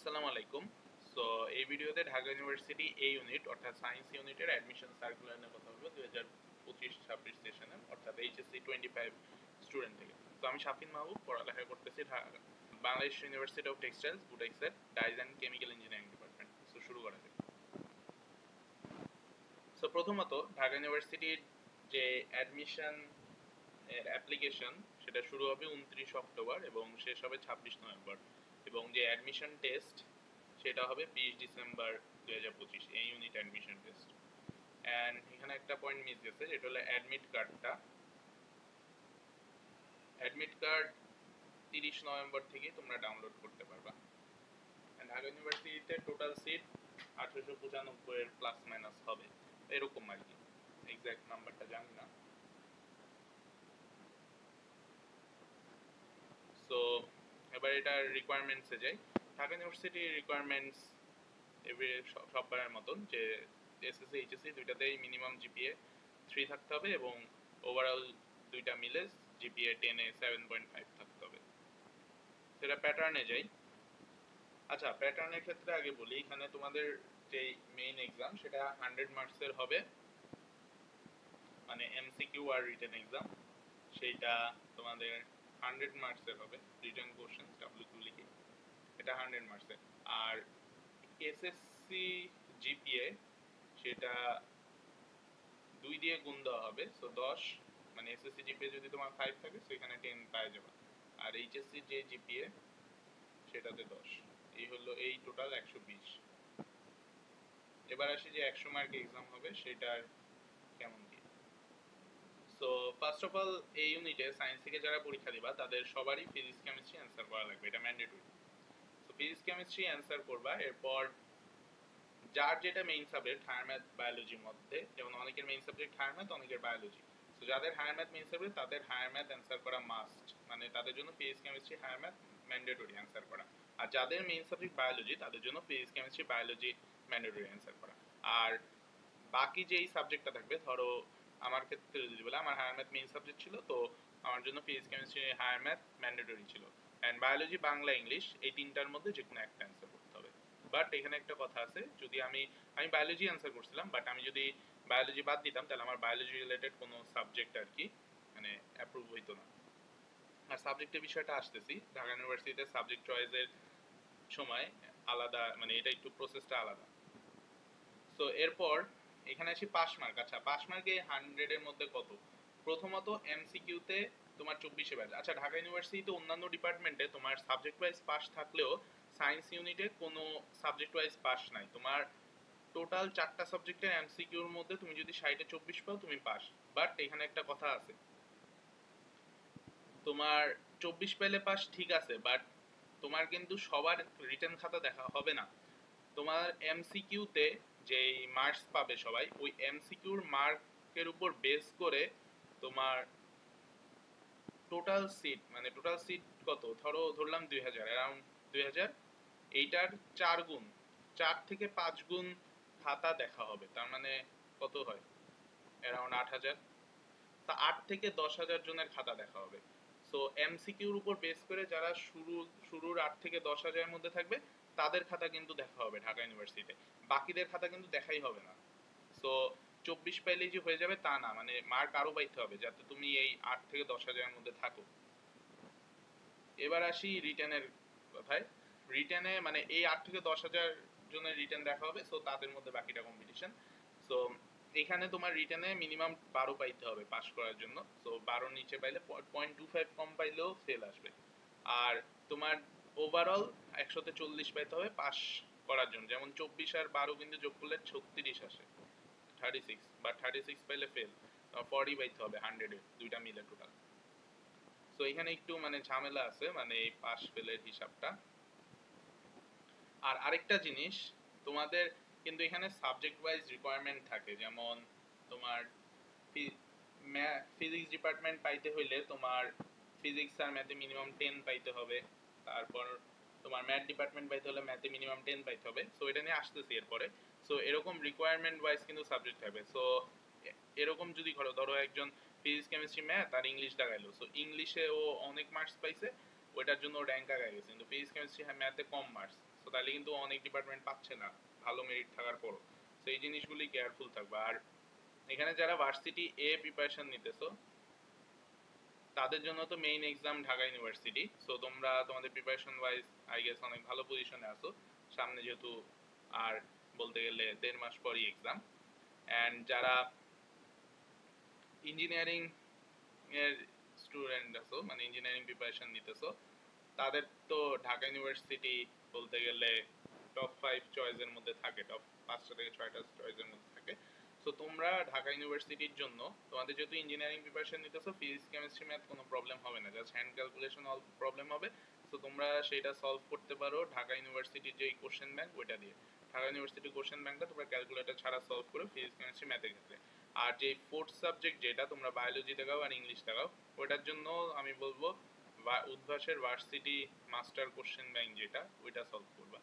আসসালামু আলাইকুম। সো এই ভিডিওতে ঢাকা ইউনিভার্সিটি এ ইউনিট অর্থাৎ সায়েন্স ইউনিটের অ্যাডমিশন সার্কুলার নিয়ে কথা বলবো 2025-26 সেশনে অর্থাৎ এইচএসসি 25 স্টুডেন্ট থেকে। তো আমি শাফিন মাহবুব পড়ালেখা করতেছি বাংলাদেশ ইউনিভার্সিটি অফ টেক্সটাইলস বুটেক্সের dyes and chemical engineering department. So শুরু করা যাক। সো প্রথমত ঢাকা ইউনিভার্সিটির যে অ্যাডমিশন এর অ্যাপ্লিকেশন সেটা শুরু হবে 29 অক্টোবর এবং শেষ হবে 26 নভেম্বর এবং যে অ্যাডমিশন টেস্ট সেটা হবে 20 ডিসেম্বর 2025 এই ইউনিট অ্যাডমিশন টেস্ট। অ্যান্ড এখানে একটা পয়েন্ট মিস গেছে, যেটা হলো অ্যাডমিট কার্ডটা। অ্যাডমিট কার্ড 30 নভেম্বর থেকে তোমরা ডাউনলোড করতে পারবা। ঢাকা ইউনিভার্সিটিতে টোটাল সিট 1895 এর প্লাস মাইনাস হবে এরকম আর কি, এক্সাক্ট নাম্বারটা জানি না। সো এবার এটার রিকোয়ারমেন্টসে যাই। ঢাকা ইউনিভার্সিটির রিকোয়ারমেন্টস সববারের মতন যে এসএসসি এইচএসসি দুইটাতেই মিনিমাম জিপিএ 3 থাকতে হবে এবং ওভারঅল দুইটা মিলে জিপিএ 10 এ 7.5 থাকতে হবে। সেটা প্যাটার্নে যাই। আচ্ছা, প্যাটার্নের ক্ষেত্রে আগে বলি, এখানে তোমাদের যে মেইন এক্সাম সেটা 100 মার্কসের হবে, মানে এমসিকিউ আর রিটেন এক্সাম। সেইটা তোমাদের 100 মার্কসের হবে, রিটেন কোশ্চেন ডাব্লিউকিউ লিখে, এটা 100 মার্কসের। আর এসএসসি জিপিএ সেটা 2 দিয়ে গুণ দেওয়া হবে, সো 10, মানে এসএসসি জিপিএ যদি তোমার 5 থাকে সো এখানে 10 পাওয়া যাবে। আর এইচএসসি যে জিপিএ সেটাতে 10। এই টোটাল 120। এবার আসি যে 100 মার্ক এক্সাম হবে সেটার কেমন কি। সো ফার্স্ট অফ অল এই ইউনিটে সায়েন্স থেকে যারা পরীক্ষা দিবা তাদের সবারই ফিজিক্স কেমিস্ট্রি অ্যান্সার করা লাগবে, এটা mandatory. So physics chemistry answer করবা। এরপর যার যেটা মেইন সাবজেক্ট, হায়ার ম্যাথ বায়োলজির মধ্যে, যেমন অনেকের মেইন সাবজেক্ট হায়ার ম্যাথ, অনেকের বায়োলজি। সো যাদের হায়ার ম্যাথ মেইন সাবজেক্ট তাদের হায়ার ম্যাথ অ্যান্সার করা মাস্ট, মানে তাদের জন্য physics chemistry higher math mandatory answer করা। আর যাদের মেইন সাবজেক্ট বায়োলজি তাদের জন্য physics chemistry biology mandatory answer করা। আর বাকি যেই সাবজেক্টটা থাকবে, ধরো আমার ক্ষেত্রে যদি বলে আমার হায়ার ম্যাথ মেইন সাবজেক্ট ছিল, তো আমার জন্য physics chemistry higher math mandatory ছিল, অ্যান্ড বায়োলজি বাংলা ইংলিশ এই তিনটার মধ্যে যে কোনো একটা অ্যান্সার করতে হবে। বাট এখানে একটা কথা আছে, যদি আমি বায়োলজি অ্যান্সার করছিলাম, বাট আমি যদি বায়োলজি বাদ দিতাম তাহলে আমার বায়োলজি রিলেটেড কোনো সাবজেক্ট আর কি মানে অ্যাপ্রুভ হইতো না। আর সাবজেক্টের বিষয়টা আসতেছি, ঢাকা ইউনিভার্সিটিতে সাবজেক্ট চয়েসের সময় আলাদা, মানে এটা একটু প্রসেসটা আলাদা। সো এরপর এখানে আসি পাস মার্ক। আচ্ছা, পাস মার্কে 100 এর মধ্যে কত? প্রথমত এমসিকিউতে তোমার 24 ব্যাচ। আচ্ছা, ঢাকা ইউনিভার্সিটিতে অন্যান্য ডিপার্টমেন্টে তোমার সাবজেক্ট ওয়াইজ পাস থাকলেও সায়েন্স ইউনিটে কোনো সাবজেক্ট ওয়াইজ পাস নাই। তোমার টোটাল 4টা সাবজেক্টের এমসিকিউর মধ্যে তুমি যদি 60 এ 24 পাও তুমি পাস। বাট এখানে একটা কথা আছে, তোমার 24 পেলে পাস ঠিক আছে, বাট তোমার কিন্তু সবার রিটেন খাতা দেখা হবে না। তোমার এমসিকিউতে যেই মার্কস পাবে সবাই, ওই এমসিকিউর মার্কের উপর বেস করে তোমার টোটাল সিট, মানে টোটাল সিট কত, ধরলাম 2000, অ্যারাউন্ড 2000, এইটার 4 গুণ, 4 থেকে 5 গুণ খাতা দেখা হবে। তার মানে কত হয়, অ্যারাউন্ড 8000। তা 8 থেকে 10,000 জনের খাতা দেখা হবে। সো এমসিকিউর উপর বেস করে যারা শুরুর 8 থেকে 10,000 মধ্যে থাকবে তাদের খাতা কিন্তু দেখা হবে ঢাকা ইউনিভার্সিটিতে, বাকিদের খাতা কিন্তু দেখাই হবে না। সো 24 পাইলেই যে হয়ে যাবে তা না, মানে মার্ক আরো পাইতে হবে যাতে তুমি এই 8 থেকে 10,000 মধ্যে থাকো। এবার আসি রিটেনের কথায়। রিটেনে মানে এই 8 থেকে 10,000 জনের রিটেন দেখা হবে, সো তাদের মধ্যে বাকিটা কম্পিটিশন। সো এখানে তোমার রিটেনে মিনিমাম 12 পাইতে হবে পাস করার জন্য। সো 12 নিচে পাইলে 0.25 কম পাইলেও ফেল আসবে। আর তোমার ওভারঅল 100তে 40 পাইতে হবে পাস করার জন্য, যেমন 24 আর 12 কিন্তু যোগ করলে 36 আসে, 36, বা 36 পাইলে ফেল, 40 পাইতে হবে 100 এ, দুইটা মিলে টোটাল। সো এখানে একটু মানে ঝামেলা আছে, মানে এই পাস ফেলের হিসাবটা। আর আরেকটা জিনিস, তোমাদের কিন্তু এখানে সাবজেক্ট ওয়াইজ রিকোয়ারমেন্ট থাকে, যেমন তোমার ফিজিক্স ডিপার্টমেন্ট পাইতে হইলে তোমার ফিজিক্স আর ম্যাথে মিনিমাম 10 পাইতে হবে। তারপর তোমার ম্যাথ ডিপার্টমেন্ট পাইতে হলে ম্যাথে মিনিমাম 10 পাইতে হবে। সো এটা নিয়ে আসতেছি এরপরে। সো এরকম রিকোয়ারমেন্ট ওয়াইজ কিন্তু সাবজেক্ট থাকবে। সো এরকম যদি ধরো একজন ফিজিক্স কেমিস্ট্রি ম্যাথ আর ইংলিশ লাগাইলো, সো ইংলিশে ও অনেক মার্কস পাইছে, ওইটার জন্য র্যাঙ্ক আগায় গেছে, কিন্তু ফিজিক্স কেমিস্ট্রি ম্যাথে কম মার্কস, তো তাহলে কিন্তু অনেক ডিপার্টমেন্ট পাচ্ছে না ভালো মেরিট থাকার পরও। তো এই জিনিসগুলি কেয়ারফুল থাকবে। আর এখানে যারা ভার্সিটি এ প্রিপারেশন নিতেছো তাদের জন্য তো main exam Dhaka university, so তোমরা তোমাদের প্রিপারেশন ওয়াইজ আই গেস অনেক ভালো পজিশনে আছো। সামনে যেহেতু আর বলতে গেলে 1.5 মাস পরই এক্সাম। অ্যান্ড যারা ইঞ্জিনিয়ারিং এর স্টুডেন্ট আছো, মানে ইঞ্জিনিয়ারিং প্রিপারেশন নিতেছো, তাদের তো ঢাকা ইউনিভার্সিটি বলতে গেলে টপ 5 চয়েসের মধ্যে থাকে, টপ 5টা থেকে 6টা চয়েসের মধ্যে থাকে। সো তোমরা ঢাকা ইউনিভার্সিটির জন্য তোমাদের যেহেতু ইঞ্জিনিয়ারিং প্রিপারেশন নিতেছো, ফিজিক্স কেমিস্ট্রি ম্যাথ কোনো প্রবলেম হবে না, জাস্ট হ্যান্ড ক্যালকুলেশন প্রবলেম হবে। সো তোমরা সেটা সলভ করতে পারো ঢাকা ইউনিভার্সিটির যে কোশ্চেন ব্যাংক ওইটা দিয়ে। ঢাকা ইউনিভার্সিটির কোশ্চেন ব্যাংকটা তোমরা ক্যালকুলেটর ছাড়া সলভ করো ফিজিক্স কেমিস্ট্রি ম্যাথের ক্ষেত্রে। আর যে ফোর্থ সাবজেক্ট যেটা তোমরা বায়োলজি দেখাও আর ইংলিশ দেখাও, ওইটার জন্য আমি বলবো উদ্ভাসের ভার্সিটি মাস্টার কোশ্চেন ব্যাংক যেটা, ওইটা সলভ করবা।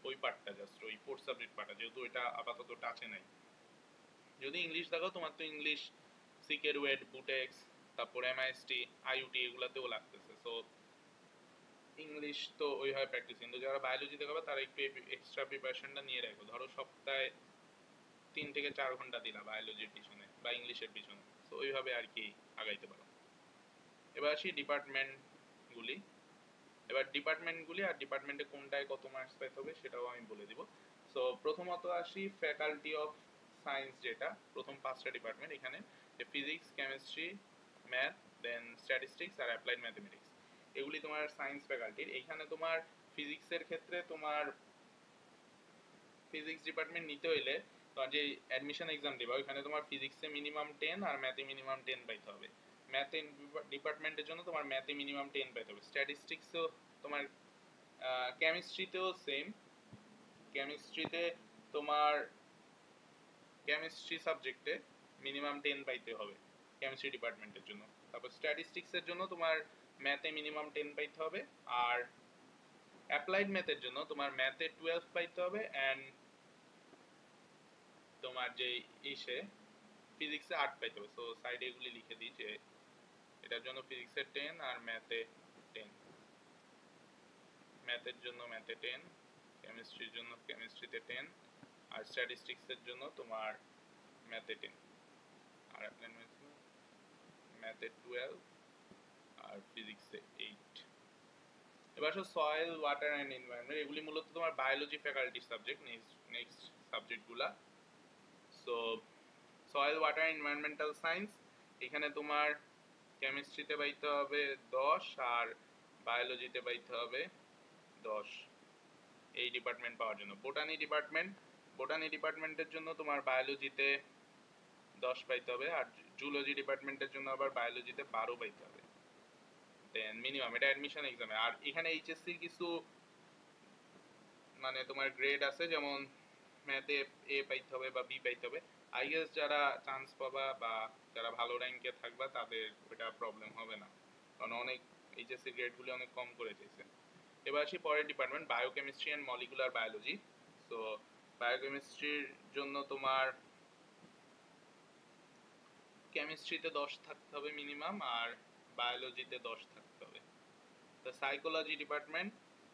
ওই পার্টটা জাস্ট ওই ফোর্থ সাবজেক্ট পার্টটা, যেহেতু এটা আপাতত টাচে নাই। যদি ইংলিশ দেখাও তোমার তো ইংলিশ সিকের ওয়েট, বুটেক্স, তারপর এমআইএসটি, আইইউটি এগুলাতেও লাগতেছে, সো ইংলিশ তো ওইভাবে প্র্যাকটিস। কিন্তু যারা বায়োলজি দেখাবে তারা একটু এক্সট্রা প্রিপারেশনটা নিয়ে রাখো, ধরো সপ্তাহে 3 থেকে 4 ঘন্টা দিলা বায়োলজির পিছনে বা ইংলিশের পিছনে, তো ওইভাবে আর কি আগাইতে পারো। এবার আসি ডিপার্টমেন্টগুলি। আর ডিপার্টমেন্টে কোনটায় কত মার্কস পাইতে হবে সেটাও আমি বলে দিব। সো প্রথমত আসি ফ্যাকাল্টি অফ সায়েন্স, যেটা প্রথম 5টা ডিপার্টমেন্ট এখানে, যে ফিজিক্স, কেমিস্ট্রি, ম্যাথ, দেন স্ট্যাটিস্টিক্স আর অ্যাপ্লাইড ম্যাথমেটিক্স, এগুলি তোমার সায়েন্স ফ্যাকাল্টির। এইখানে তোমার ফিজিক্সের ক্ষেত্রে তোমার ফিজিক্স ডিপার্টমেন্ট নিতে হইলে তোমার যে অ্যাডমিশন এক্সাম দিবা ওইখানে তোমার ফিজিক্সে মিনিমাম 10 আর ম্যাথে মিনিমাম 10 পাইতে হবে। ম্যাথে ডিপার্টমেন্টের জন্য তোমার ম্যাথে মিনিমাম 10 পাইতে হবে। স্ট্যাটিস্টিক্সও তোমার, কেমিস্ট্রিতেও সেম, কেমিস্ট্রিতে তোমার কেমিস্ট্রি সাবজেক্টে মিনিমাম 10 পাইতে হবে কেমিস্ট্রি ডিপার্টমেন্টের জন্য। তারপর স্ট্যাটিস্টিক্সের জন্য তোমার ম্যাথে মিনিমাম 10 পাইতে হবে, আর অ্যাপ্লাইড ম্যাথের জন্য তোমার ম্যাথে 12 পাইতে হবে, অ্যান্ড তোমার যে ইসে ফিজিক্সে 8 পাইতে হবে। সো সাইডে এগুলি লিখে দিই যে এটার জন্য ফিজিক্সে 10 আর ম্যাথে 10, ম্যাথের জন্য ম্যাথে 10, কেমিস্ট্রির জন্য কেমিস্ট্রিতে 10, আর স্ট্যাটিস্টিক্সের জন্য তোমার ম্যাথে 10, আর ম্যাথে 12 আর ফিজিক্সে 8। এবার আসো সয়েল, ওয়াটার অ্যান্ড এনভায়রনমেন্ট, এগুলি মূলত তোমার বায়োলজি ফ্যাকাল্টি সাবজেক্ট। নেক্সট সাবজেক্টগুলা, so soil, water, environmental science, এখানে তোমার কেমিস্ট্রিতে পাইতে হবে 10 আর বায়োলজিতে পাইতে হবে 10 এই ডিপার্টমেন্ট পাওয়ার জন্য। বোটানি ডিপার্টমেন্টের জন্য তোমার বায়োলজিতে 10 পাইতে হবে, আর জুলজি ডিপার্টমেন্টের জন্য আবার বায়োলজিতে 12 পাইতে হবে। দেন মিনিমাম, এটা অ্যাডমিশন এক্সামে। আর এখানে এইচএসসির কিছু মানে তোমার গ্রেড আছে, যেমন ম্যাথে এ পাইতে হবে বা বি পাইতে হবে। আই গেস যারা চান্স পাবা বা যারা ভালো র্যাঙ্কে থাকবা তাদের ওটা প্রবলেম হবে না, কারণ অনেক এইচএসসি গ্রেডগুলি অনেক কম করে দিয়েছে। এবার আসি পরের department, biochemistry and molecular biology. So বায়োকেমিস্ট্রির জন্য তোমার কেমিস্ট্রিতে 10 থাকতে হবে মিনিমাম, আর বায়োলজিতে 10 থাকতে হবে। তো সাইকোলজি ডিপার্টমেন্ট,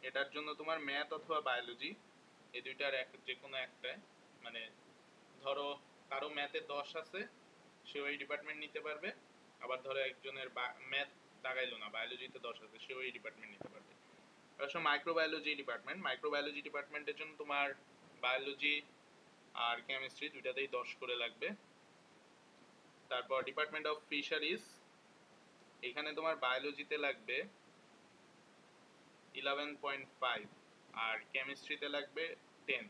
এটার জন্য তোমার ম্যাথ অথবা বায়োলজি এই দুইটার যে কোনো একটায়, মানে ধরো কারো ম্যাথে 10 আছে সে ওই ডিপার্টমেন্ট নিতে পারবে, আবার ধরো একজনের ম্যাথ দাগাইলো না, বায়োলজিতে 10 আছে, সে ওই ডিপার্টমেন্ট নিতে পারবে। আসলে মাইক্রোবায়োলজি ডিপার্টমেন্টের জন্য তোমার বায়োলজি আর কেমিস্ট্রি দুইটাতেই 10 করে লাগবে। তারপর ডিপার্টমেন্ট অফ ফিশারিজ, এখানে তোমার বায়োলজিতে লাগবে 11.5 আর কেমিস্ট্রিতে লাগবে 10।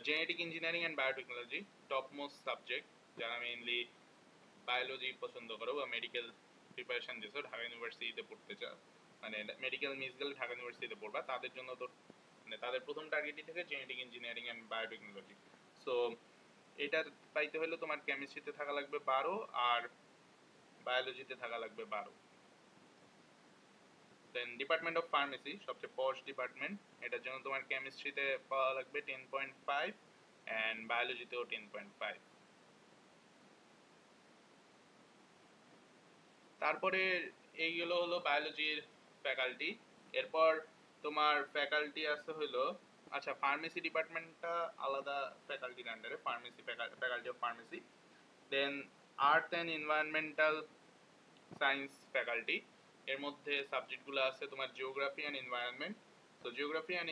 Genetic engineering and biotechnology, top most subject, যারা মেইনলি বায়োলজি পছন্দ করো বা মেডিকেল প্রিপারেশন দিয়েছো, ঢাকা ইউনিভার্সিটিতে পড়তে চাও, মানে মেডিকেল মিস গেলে ঢাকা ইউনিভার্সিটিতে পড়বা, তাদের জন্য তো মানে তাদের প্রথম টার্গেটই থেকে genetic engineering and biotechnology. So এটা পাইতে হলে তোমার কেমিস্ট্রিতে থাকা লাগবে 12 আর বায়োলজিতে থাকা লাগবে 12। দেন ডিপার্টমেন্ট অফ ফার্মেসি, সবচেয়ে পশ ডিপার্টমেন্ট, এটার জন্য তোমার কেমিস্ট্রিতে পাওয়া লাগবে 10.5 অ্যান্ড বায়োলজিতেও 10.5। তারপরে এইগুলো হলো বায়োলজির ফ্যাকাল্টি। এরপর তোমার ফ্যাকাল্টি আছে হলো, আচ্ছা ফার্মেসি ডিপার্টমেন্টটা আলাদা ফ্যাকাল্টির আন্ডারে, pharmacy faculty of pharmacy. Then earth and environmental science faculty, এর মধ্যে সাবজেক্টগুলো আছে তোমার জিওগ্রাফি অ্যান্ড এনভায়রনমেন্ট। তো জিওগ্রাফি অ্যান্ড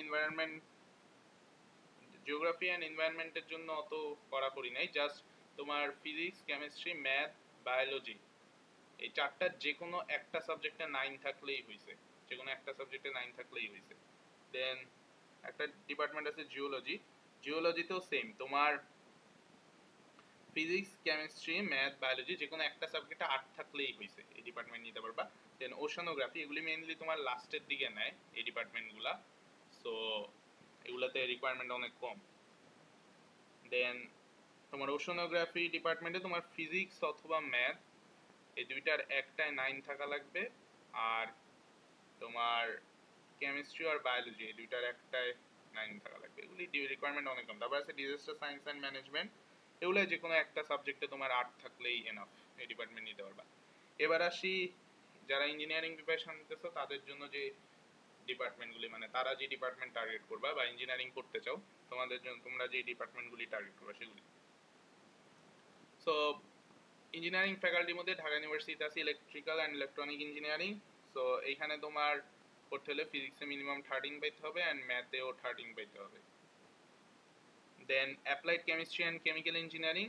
এনভায়রনমেন্টের জন্য অত কড়াকড়ি নাই, জাস্ট তোমার ফিজিক্স, কেমিস্ট্রি, ম্যাথ, বায়োলজি এই চারটার যে কোনো একটা সাবজেক্টে 9 থাকলেই হয়েছে, যে কোনো একটা সাবজেক্টে 9 থাকলেই হয়েছে। দেন একটা ডিপার্টমেন্ট আছে জিওলজি, জিওলজিতেও সেম, তোমার ফিজিক্স, কেমিস্ট্রি, ম্যাথ, বায়োলজি যে কোনো একটা সাবজেক্টে 8 থাকলেই হয়েছে, এই ডিপার্টমেন্ট নিতে পারবা। দেন ওশানোগ্রাফি, এগুলি মেইনলি তোমার লাস্টের দিকে নেয় এই ডিপার্টমেন্টগুলা, সো এগুলাতে রিকোয়ারমেন্ট অনেক কম। দেন তোমার ওশানোগ্রাফি ডিপার্টমেন্টে তোমার ফিজিক্স অথবা ম্যাথ এই দুইটার একটায় 9 থাকা লাগবে, আর তোমার কেমিস্ট্রি আর বায়োলজি এই দুইটার একটায় 9 থাকা লাগবে, এগুলি রিকোয়ারমেন্ট অনেক কম। তারপর আছে ডিজাস্টার সায়েন্স অ্যান্ড ম্যানেজমেন্ট, এগুলো যে কোনো একটা সাবজেক্টে তোমার 8 থাকলেই এনাফ, এই ডিপার্টমেন্ট নিতে পারবা। এবার আসি যারা ইঞ্জিনিয়ারিং প্রিপারেশন নিতেছো তাদের জন্য যে ডিপার্টমেন্টগুলি, মানে তারা যে ডিপার্টমেন্ট টার্গেট করবা বা ইঞ্জিনিয়ারিং করতে চাও তোমাদের জন্য, তোমরা যে ডিপার্টমেন্টগুলি টার্গেট করবা সেগুলি। সো ইঞ্জিনিয়ারিং ফ্যাকাল্টির মধ্যে ঢাকা ইউনিভার্সিটিতে আছে electrical and electronic engineering. So এইখানে তোমার করতে হলে ফিজিক্সে মিনিমাম 13 পাইতে হবে অ্যান্ড ম্যাথেও 13 পাইতে হবে। Then applied chemistry and chemical engineering,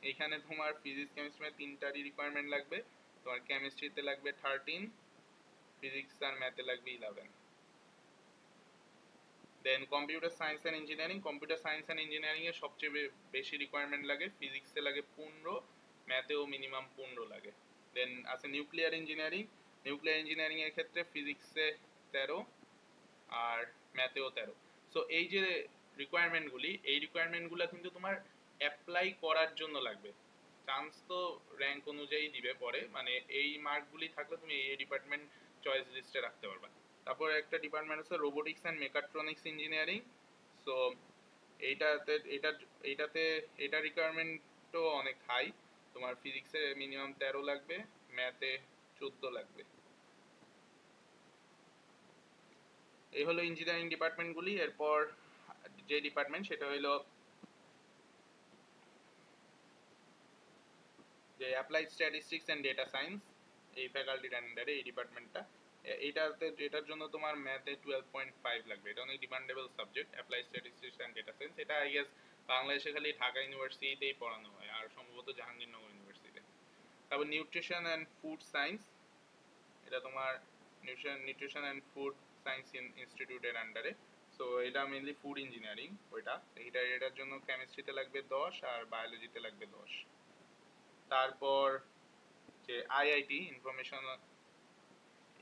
এইখানে তোমার ফিজিক্স, কেমিস্ট্রি তিনটারই রিকোয়ারমেন্ট লাগবে। তোমার কেমিস্ট্রিতে লাগবে 13, ফিজিক্স আর ম্যাথে লাগবে 11। Then computer science and engineering, computer science and engineering এ সবচেয়ে বেশি রিকোয়ারমেন্ট লাগে, ফিজিক্সে লাগে 15, ম্যাথেও মিনিমাম 15 লাগে। দেন আছে নিউক্লিয়ার ইঞ্জিনিয়ারিং, নিউক্লিয়ার ইঞ্জিনিয়ারিং এর ক্ষেত্রে ফিজিক্সে 13 আর ম্যাথেও 13। সো এই যে রিকোয়ারমেন্টগুলি, এই রিকোয়ারমেন্টগুলো কিন্তু তোমার অ্যাপ্লাই করার জন্য লাগবে, চান্স তো র্যাঙ্ক অনুযায়ী দিবে পরে, মানে এই মার্কগুলি থাকলে তুমি এই ডিপার্টমেন্ট চয়েস লিস্টে রাখতে পারবা। তারপর একটা ডিপার্টমেন্ট আছে robotics and mechatronics engineering. So এইটাতে এটা রিকোয়ারমেন্টও অনেক হাই, তোমার ফিজিক্সে মিনিমাম 13 লাগবে, ম্যাথে 14 লাগবে। এই হলো ইঞ্জিনিয়ারিং ডিপার্টমেন্টগুলি। এরপর যে ডিপার্টমেন্ট সেটা হলো যে applied statistics and data science, এই ফ্যাকাল্টির আন্ডারে এই ডিপার্টমেন্টটা। এটার জন্য তোমার ম্যাথে 12.5 লাগবে, এটা অনেক demandable subject, applied statistics and data science. এটা আই গেস বাংলাদেশে খালি ঢাকা ইউনিভার্সিটিতেই পড়ানো হয়, আর সম্ভবত জাহাঙ্গীরনগর ইউনিভার্সিটিতে। তারপর নিউট্রিশন অ্যান্ড ফুড সায়েন্স, এটা তোমার নিউট্রিশন অ্যান্ড ফুড সায়েন্স ইনস্টিটিউটের আন্ডারে। সো এটা মেইনলি ফুড ইঞ্জিনিয়ারিং, এটার জন্য কেমিস্ট্রিতে লাগবে 10 আর বায়োলজিতে লাগবে 10। তারপর যে IIT information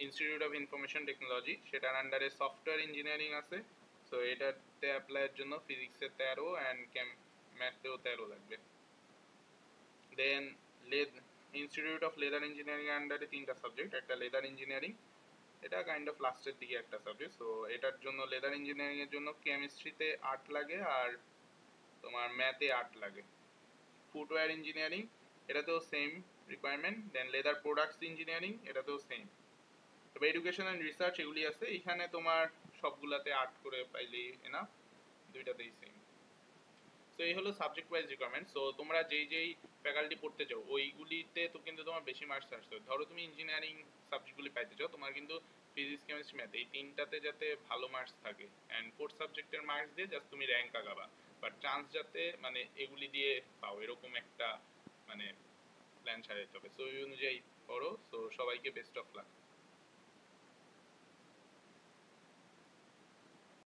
institute of information technology, সেটার আন্ডারে সফটওয়্যার ইঞ্জিনিয়ারিং আছে। সো এটাতে অ্যাপ্লাইয়ের জন্য ফিজিক্সে 13 অ্যান্ড ম্যাথেও 13 লাগবে। দেন ইনস্টিটিউট অফ লেদার ইঞ্জিনিয়ারিং আন্ডারে 3টা সাবজেক্ট, একটা লেদার ইঞ্জিনিয়ারিং, এটা কাইন্ড অফ লাস্টের দিকে একটা সাবজেক্ট। সো এটার জন্য লেদার ইঞ্জিনিয়ারিং এর জন্য কেমিস্ট্রিতে 8 লাগে আর তোমার ম্যাথে 8 লাগে। ফুটওয়্যার ইঞ্জিনিয়ারিং, এটাতেও সেম রিকোয়ারমেন্ট। দেন লেদার প্রোডাক্টস ইঞ্জিনিয়ারিং, এটাতেও সেম। তবে এডুকেশন অ্যান্ড রিসার্চ এগুলি আছে, এখানে তোমার সবগুলাতে 8 করে পাইলেই এনাফ, দুইটাতেই সেম। সো এই হলো সাবজেক্ট ওয়াইজ রিকোয়ারমেন্ট। সো তোমরা যেই ফ্যাকাল্টি পড়তে চাও ওইগুলিতে তো কিন্তু তোমার বেশি মার্কস আসতে হবে। ধরো তুমি ইঞ্জিনিয়ারিং সাবজেক্টগুলি পাইতে চাও, তোমার কিন্তু ফিজিক্স, কেমিস্ট্রি, ম্যাথ এই তিনটাতে যাতে ভালো মার্কস থাকে, অ্যান্ড 4 সাবজেক্টের মার্কস দিয়ে জাস্ট তুমি র্যাঙ্ক আগাবা, বাট চান্স যাতে মানে এগুলি দিয়ে পাও এরকম একটা মানে প্ল্যান সাজাইতে হবে। সো এই অনুযায়ী পড়ো। সো সবাইকে বেস্ট অফ লাক।